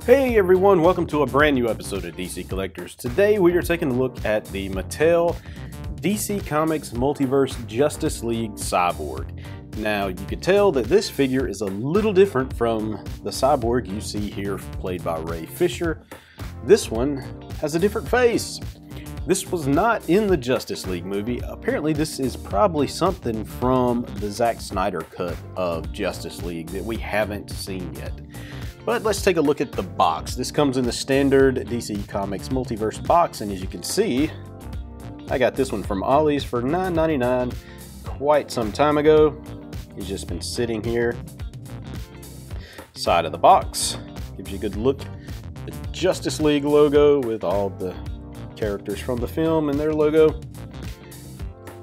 Hey everyone, welcome to a brand new episode of DC Collectors. Today we are taking a look at the Mattel DC Comics Multiverse Justice League Cyborg. Now you can tell that this figure is a little different from the Cyborg you see here played by Ray Fisher. This one has a different face. This was not in the Justice League movie. Apparently this is probably something from the Zack Snyder cut of Justice League that we haven't seen yet. But let's take a look at the box. This comes in the standard DC Comics Multiverse box, and as you can see, I got this one from Ollie's for $9.99 quite some time ago. He's just been sitting here. Side of the box gives you a good look. The Justice League logo with all the characters from the film and their logo.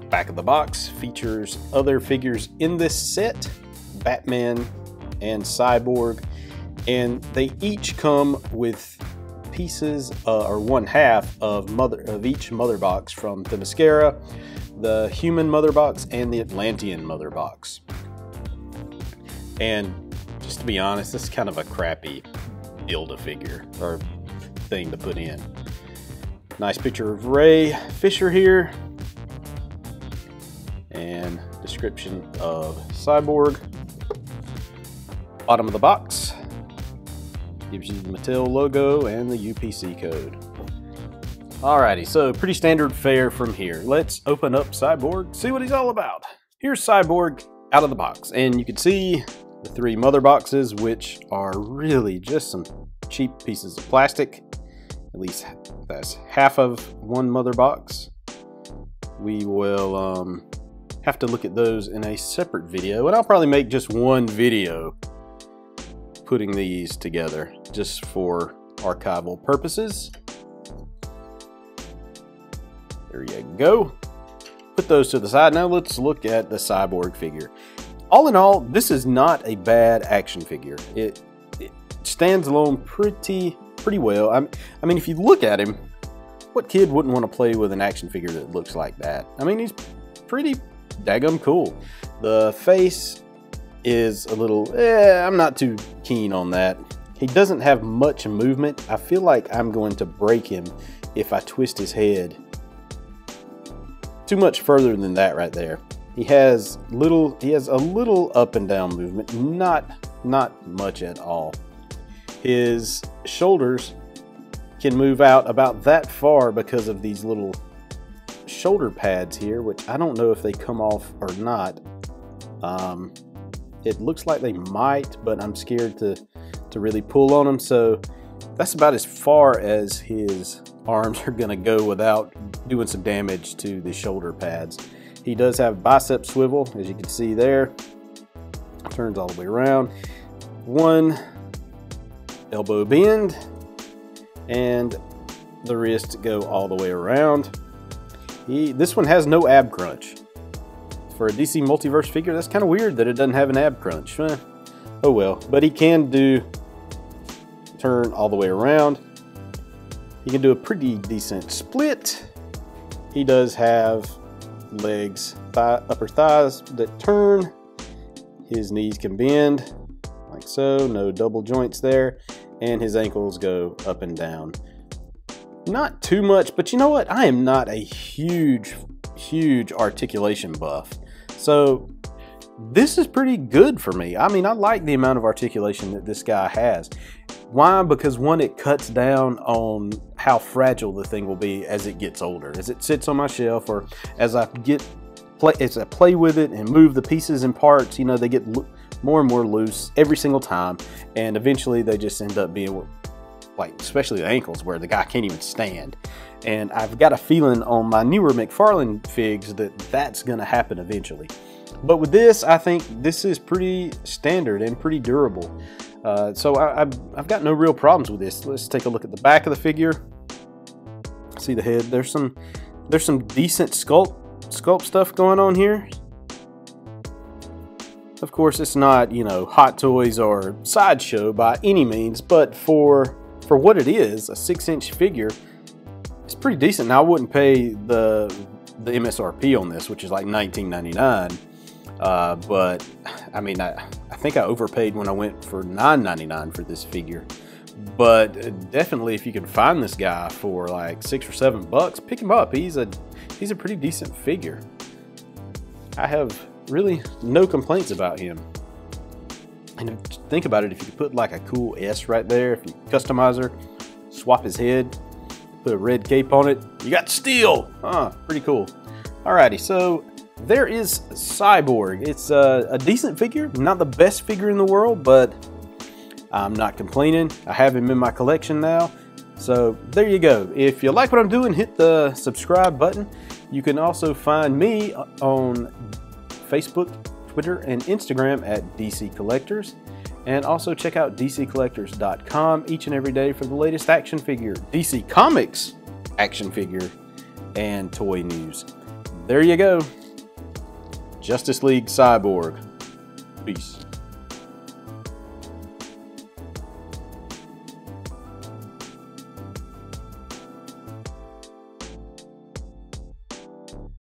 Back of the box features other figures in this set, Batman and Cyborg. And they each come with pieces or one half of each mother box from the Mascara, the Human mother box, and the Atlantean mother box. And just to be honest, this is kind of a crappy Build-A-Figure or thing to put in. Nice picture of Ray Fisher here, and description of Cyborg. Bottom of the box gives you the Mattel logo and the UPC code. Alrighty, so pretty standard fare from here. Let's open up Cyborg, see what he's all about. Here's Cyborg out of the box, and you can see the three mother boxes, which are really just some cheap pieces of plastic. At least that's half of one mother box. We will have to look at those in a separate video, and I'll probably make just one video putting these together just for archival purposes. There you go. Put those to the side. Now let's look at the Cyborg figure. All in all, this is not a bad action figure. It stands alone pretty well. I mean, if you look at him, what kid wouldn't want to play with an action figure that looks like that? I mean, he's pretty daggum cool. The face is a little, I'm not too keen on that. He doesn't have much movement. I feel like I'm going to break him if I twist his head too much further than that right there. He has a little up and down movement, not much at all. His shoulders can move out about that far because of these little shoulder pads here, which I don't know if they come off or not. It looks like they might, but I'm scared to really pull on them, so that's about as far as his arms are gonna go without doing some damage to the shoulder pads. He does have bicep swivel, as you can see there. Turns all the way around. One elbow bend, and the wrists go all the way around. This one has no ab crunch. For a DC Multiverse figure, that's kind of weird that it doesn't have an ab crunch. Oh well, but he can turn all the way around. He can do a pretty decent split. He does have legs, upper thighs that turn. His knees can bend like so, no double joints there, and his ankles go up and down. Not too much, but you know what? I am not a huge articulation buff. So this is pretty good for me. I mean, I like the amount of articulation that this guy has. Why? Because one, it cuts down on how fragile the thing will be as it gets older. As it sits on my shelf, or as I play with it and move the pieces and parts, you know, they get more and more loose every single time, and eventually they just end up being like, especially the ankles, where the guy can't even stand. And I've got a feeling on my newer McFarlane figs that that's going to happen eventually. But with this, I think this is pretty standard and pretty durable. So I've got no real problems with this. Let's take a look at the back of the figure. See the head. There's some decent sculpt stuff going on here. Of course, it's not, you know, Hot Toys or Sideshow by any means, but for what it is, a 6-inch figure, it's pretty decent. Now, I wouldn't pay the MSRP on this, which is like $19.99. But I mean, I think I overpaid when I went for $9.99 for this figure. But definitely, if you can find this guy for like $6 or $7, pick him up. He's a pretty decent figure. I have really no complaints about him. And think about it, if you could put like a cool S right there, if you customize her, swap his head, put a red cape on it, you got Steel. Pretty cool. Alrighty, so there is Cyborg. It's a decent figure, not the best figure in the world, but I'm not complaining. I have him in my collection now. So there you go. If you like what I'm doing, hit the subscribe button. You can also find me on Facebook, Twitter, and Instagram at DCCollectors. And also check out DCCollectors.com each and every day for the latest action figure, DC Comics action figure, and toy news. There you go. Justice League Cyborg. Peace.